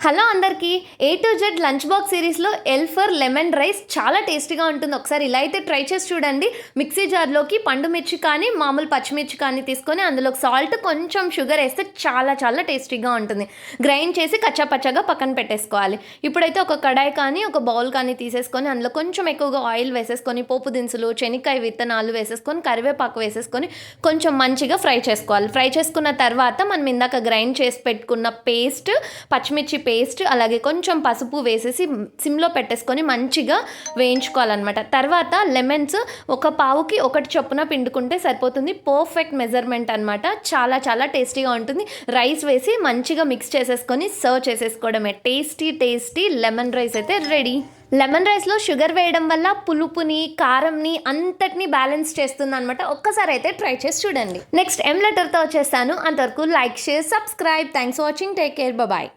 Hello అందరికీ A to Z lunch box సిరీస్లో L for lemon rice చాలా టేస్టీగా ఉంటుంది. ఒకసారి ఇలా అయితే ట్రై చేసి చూడండి. మిక్సీ జార్లోకి పండు మిర్చి కానీ మామూలు పచ్చిమిర్చి కానీ తీసుకొని అందులోకి సాల్ట్ కొంచెం షుగర్ వేస్తే చాలా చాలా టేస్టీగా ఉంటుంది. గ్రైండ్ చేసి కచ్చాపచ్చాగా పక్కన పెట్టేసుకోవాలి. ఇప్పుడైతే ఒక కడాయి కానీ ఒక బౌల్ కానీ తీసేసుకొని అందులో కొంచెం ఎక్కువగా ఆయిల్ వేసేసుకొని పోపు దినుసులు శనక్కాయ విత్తనాలు వేసేసుకొని కరివేపాకు వేసేసుకొని కొంచెం మంచిగా ఫ్రై చేసుకోవాలి. ఫ్రై చేసుకున్న తర్వాత మనం ఇందాక గ్రైండ్ చేసి పెట్టుకున్న పేస్ట్, పచ్చిమిర్చి పేస్ట్, అలాగే కొంచెం పసుపు వేసేసి సిమ్లో పెట్టేసుకొని మంచిగా వేయించుకోవాలన్నమాట. తర్వాత లెమన్స్ ఒక పావుకి ఒకటి చొప్పున పిండుకుంటే సరిపోతుంది. పర్ఫెక్ట్ మెజర్మెంట్ అనమాట. చాలా చాలా టేస్టీగా ఉంటుంది. రైస్ వేసి మంచిగా మిక్స్ చేసేసుకొని సర్వ్ చేసేసుకోవడమే. టేస్టీ లెమన్ రైస్ అయితే రెడీ. లెమన్ రైస్లో షుగర్ వేయడం వల్ల పులుపుని కారంని అంతటిని బ్యాలెన్స్ చేస్తుంది అనమాట. ఒక్కసారి అయితే ట్రై చేసి చూడండి. నెక్స్ట్ ఎం లెటర్తో వచ్చేస్తాను. అంతవరకు like, share, subscribe. Thanks for watching. Take care. Bye.